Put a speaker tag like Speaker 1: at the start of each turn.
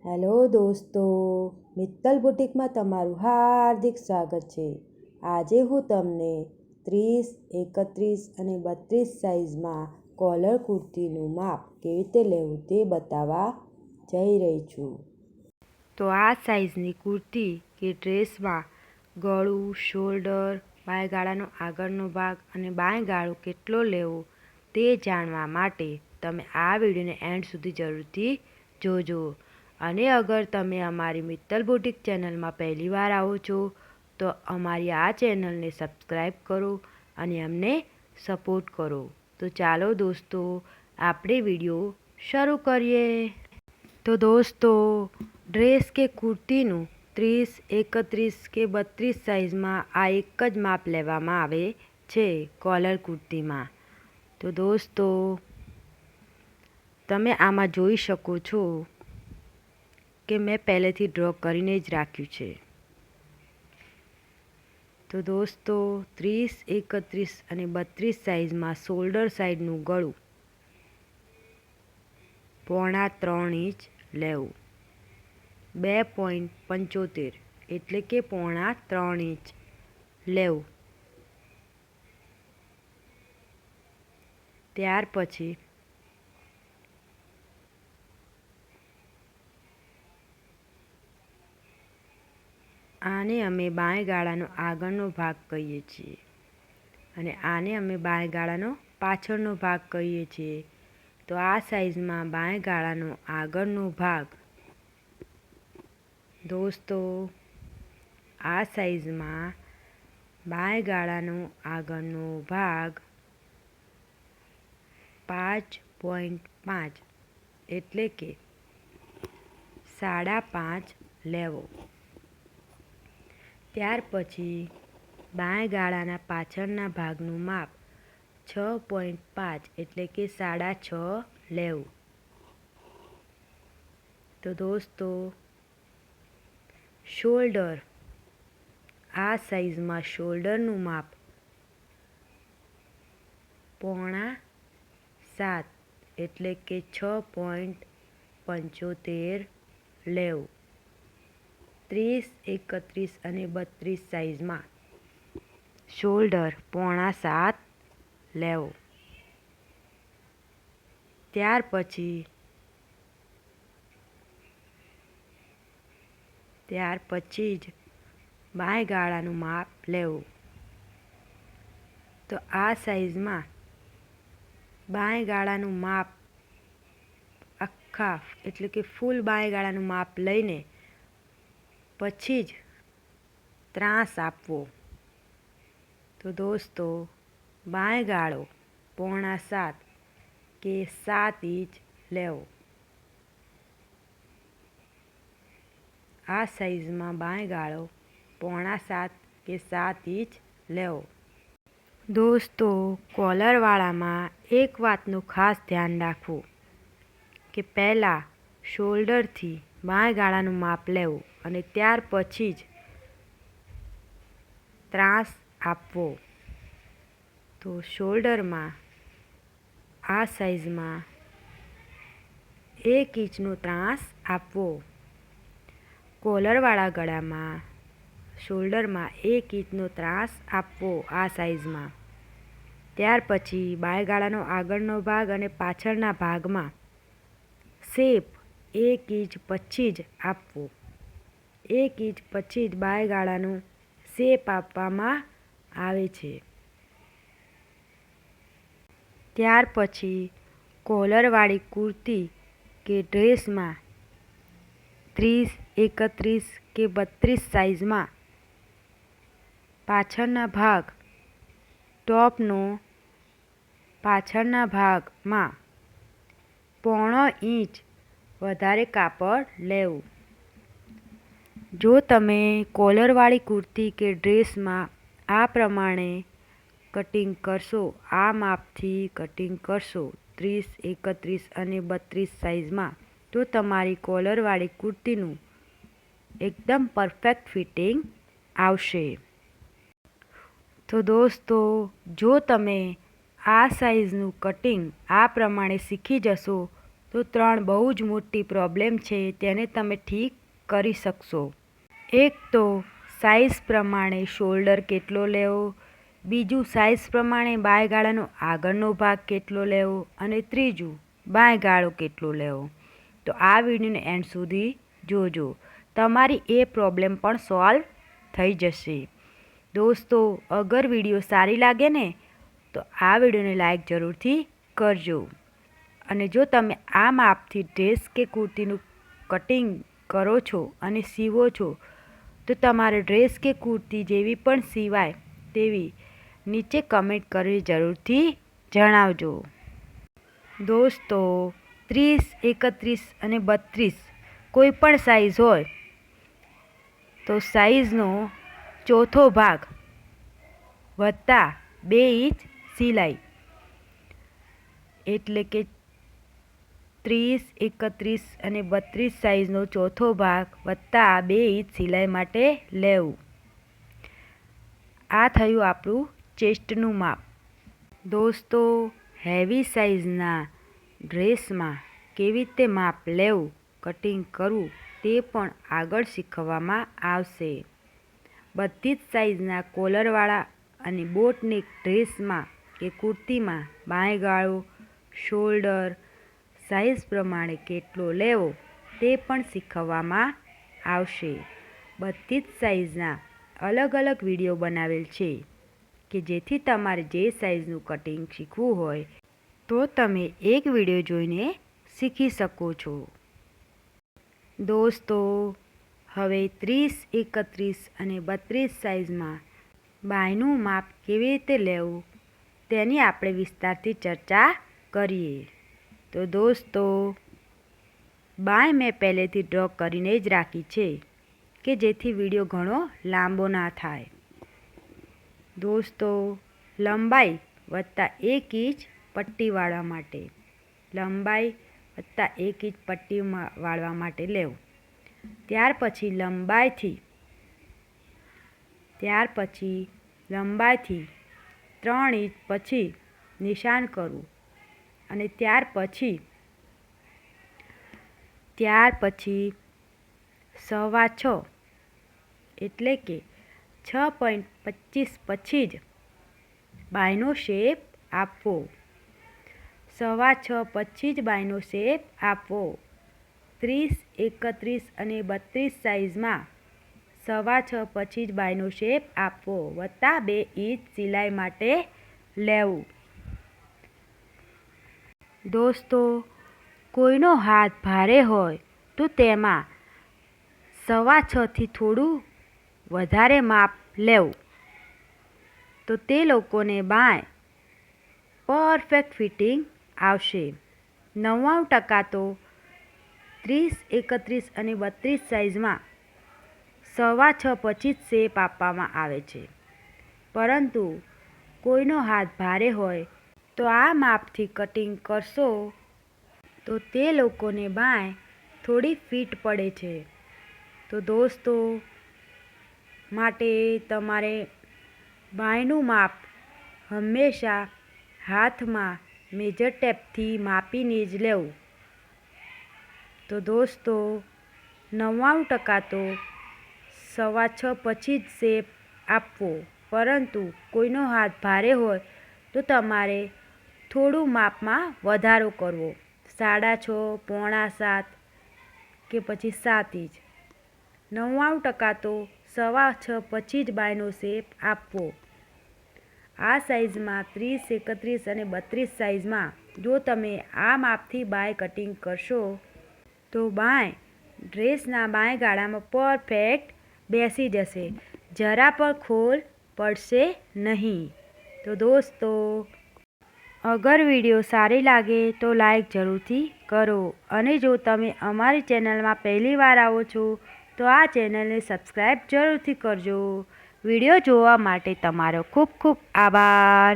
Speaker 1: Hello દોસ્તો, મિત્તલ બુટિકમાં તમારું હાર્દિક સ્વાગત છે। આજે હું તમને 30, 31 અને 32 સાઇઝમાં કોલર કુર્તીનું માપ કેવી રીતે લેવું તે બતાવવા જઈ રહી છું। તો આ સાઇઝની કુર્તી કે ડ્રેસમાં ગળું, શોલ્ડર, બાયગાળાનો આગળનો ભાગ અને બાયગાળો કેટલો લેવો તે જાણવા માટે તમે આ વિડીયોને એન્ડ સુધી જરૂરથી જોજો। અને અગર તમે અમારી મિત્તલ બુટિક ચેનલમાં પહેલી વાર આવો છો તો અમારી આ ચેનલને સબસ્ક્રાઈબ કરો અને અમને સપોર્ટ કરો। તો ચાલો દોસ્તો, આપણે વિડીયો શરૂ કરીએ। તો દોસ્તો, ડ્રેસ કે કુર્તીનું 30, 31 કે 32 સાઇઝમાં આ એક જ માપ લેવામાં આવે છે કોલર કુર્તીમાં। તો દોસ્તો, તમે આમાં જોઈ શકો છો કે મેં પહેલેથી ડ્રો કરીને જ રાખ્યું છે। તો દોસ્તો, 30, 31 અને 32 સાઇઝમાં શોલ્ડર સાઈડનું ગળું 3.5 ઇંચ લેવું। 2.75 એટલે કે 3.5 ઇંચ લેવું। ત્યાર પછી આને અમે બાયગાળાનો આગળનો ભાગ કહીએ છીએ અને આને અમે બાયગાળાનો પાછળનો ભાગ કહીએ છીએ। તો આ સાઇઝમાં બાયગાળાનો આગળનો ભાગ દોસ્તો, આ સાઇઝમાં બાયગાળાનો આગળનો ભાગ 5.5 એટલે કે 5.5 લેવો। ત્યાર પછી બાયગાળાના પાછળના ભાગનું માપ 6.5 એટલે કે 6.5 લેવું। તો દોસ્તો, શોલ્ડર, આ સાઇઝમાં શોલ્ડરનું માપ 6.5 એટલે કે 6.75 લેવું। 30, 31 અને 32 સાઇઝમાં શોલ્ડર 6.5 લેવો। ત્યાર પછી જ બાયગાળાનું માપ લેવું। તો આ સાઇઝમાં બાયગાળાનું માપ આખા એટલે કે ફૂલ બાયગાળાનું માપ લઈને પછી જ ત્રાંસ આપવો। તો દોસ્તો, બાયગાળો 6.5 કે 7 ઇંચ લેવો। આ સાઇઝમાં બાયગાળો 6.5 કે 7 ઇંચ લેવો। દોસ્તો, કોલરવાળામાં એક વાતનું ખાસ ધ્યાન રાખવું કે પહેલાં શોલ્ડરથી બાયગાળાનું માપ લેવું અને ત્યાર પછી જ ત્રાંસ આપવો। તો શોલ્ડરમાં આ સાઇઝમાં 1 ઇંચનો ત્રાંસ આપવો। કોલરવાળા ગળામાં શોલ્ડરમાં 1 ઇંચનો ત્રાંસ આપવો આ સાઇઝમાં। ત્યાર પછી બાયગાળાનો આગળનો ભાગ અને પાછળના ભાગમાં શેપ 1 ઇંચ પછી જ આપવો। 1 ઇંચ પછી જ બાયગાળાનો શેપ આપવામાં આવે છે। ત્યાર પછી કોલરવાળી કુર્તી કે ડ્રેસમાં 30, 31 કે 32 સાઇઝમાં પાછળના ભાગ ટોપનો પાછળના ભાગમાં 0.5 ઇંચ વધારે કાપડ લેવું। જો તમે કોલરવાળી કુર્તી કે ડ્રેસમાં આ પ્રમાણે કટિંગ કરશો, આ માપથી કટિંગ કરશો 30, 31 અને 32 સાઇઝમાં, તો તમારી કોલરવાળી કુર્તીનું એકદમ પરફેક્ટ ફિટિંગ આવશે। તો દોસ્તો, જો તમે આ સાઇઝનું કટિંગ આ પ્રમાણે શીખી જશો તો 3 બહુ જ મોટી પ્રોબ્લેમ છે, તેને તમે ઠીક કરી શકશો. એક તો સાઇઝ પ્રમાણે શોલ્ડર કેટલો લેવો, બીજું સાઇઝ પ્રમાણે બાયગાળાનો આગળનો ભાગ કેટલો લેવો અને ત્રીજું બાયગાળો કેટલો લેવો. તો આ વિડીયોને એન્ડ સુધી જોજો, તમારી એ પ્રોબ્લેમ પણ સોલ્વ થઈ જશે. દોસ્તો, અગર વિડીયો સારી લાગે ને તો આ વિડીયોને લાઈક જરૂરથી કરજો. અને જો તમે આ માપથી ડ્રેસ કે કુર્તીનું કટિંગ કરો છો અને સીવો છો તો તમારે ડ્રેસ કે કુર્તી જેવી પણ સીવાય તેવી નીચે કમેન્ટ કરી જરૂરથી જણાવજો. દોસ્તો, 30, 31 અને 32 કોઈ પણ સાઈઝ હોય તો સાઈઝનો ચોથો ભાગ વત્તા 2 ઇંચ સિલાઈ, એટલે કે 30, 31 અને 32 સાઈઝનો ચોથો ભાગ વત્તા 2 ઇંચ સિલાઈ માટે લેવું. આ થયું આપણું ચેસ્ટનું માપ. દોસ્તો, હેવી સાઈઝના ડ્રેસમાં કેવી રીતે માપ લેવું, કટિંગ કરવું તે પણ આગળ શીખવવામાં આવશે. બધી જ સાઈઝના કોલરવાળા અને બોટનેક ડ્રેસમાં કે કુર્તીમાં બાંયગાળો, શોલ્ડર સાઈઝ પ્રમાણે કેટલો લેવો તે પણ શીખવવામાં આવશે. બધી જ સાઈઝના અલગ અલગ વિડીયો બનાવેલ છે કે જેથી તમારે જે સાઈઝનું કટિંગ શીખવું હોય તો તમે એક વિડીયો જોઈને શીખી શકો છો. દોસ્તો, હવે 30, 31 અને 32 સાઈઝમાં બાયનું માપ કેવી રીતે લેવું તેની આપણે વિસ્તારથી ચર્ચા કરીએ. તો દોસ્તો, બાય મેં પહેલેથી ડ્રો કરીને જ રાખી છે કે જેથી વિડીયો ઘણો લાંબો ના થાય. દોસ્તો, લંબાઈ વત્તા 1 ઇંચ પટ્ટી વાળવા માટે, લંબાઈ વત્તા 1 ઇંચ પટ્ટી વાળવા માટે લેવું. ત્યાર પછી લંબાઈથી 3 ઇંચ પછી નિશાન કરવું અને ત્યાર પછી 6.5 એટલે કે 6.25 પછી જ બાયનો શેપ આપવો. 6.25 પછી જ બાયનો શેપ આપવો. 30, 31 અને 32 સાઈઝમાં 6.25 પછી જ બાયનો શેપ આપવો વત્તા 2 ઇંચ સિલાઈ માટે લેવું. દોસ્તો, કોઈનો હાથ ભારે હોય તો તેમાં 6.25 થી થોડું વધારે માપ લેવું તો તે લોકોને બાંય પરફેક્ટ ફિટિંગ આવશે. 99% તો 30, 31 અને 32 સાઈઝમાં 6.25 પછી જ શેપ આપવામાં આવે છે, પરંતુ કોઈનો હાથ ભારે હોય તો આ માપથી કટિંગ કરશો તો તે લોકોને બાંય થોડી ફિટ પડે છે. તો દોસ્તો, માટે તમારે બાંયનું માપ હંમેશા હાથમાં મેજર ટેપથી માપીને જ લેવું. તો દોસ્તો, 99% તો 6.25 પછી જ શેપ આપવો, પરંતુ કોઈનો હાથ ભારે હોય તો તમારે થોડું માપમાં વધારો કરવો, 6.5, 6.25 કે પછી 7 ઇંચ. 99% તો 6.25 પછી જ બાયનો શેપ આપવો. આ સાઈઝમાં 30, 31 અને 32 સાઈઝમાં જો તમે આ માપથી બાય કટિંગ કરશો તો બાય ડ્રેસના બાયગાળામાં પરફેક્ટ બેસી જશે, જરા પણ ખોલ પડશે નહીં. તો દોસ્તો, અગર વિડીયો સારી લાગે તો લાઈક જરૂરથી કરો અને જો તમે અમારી ચેનલમાં પહેલી વાર આવો છો તો આ ચેનલને સબસ્ક્રાઈબ જરૂરથી કરજો. વિડીયો જોવા માટે તમારો ખૂબ ખૂબ આભાર.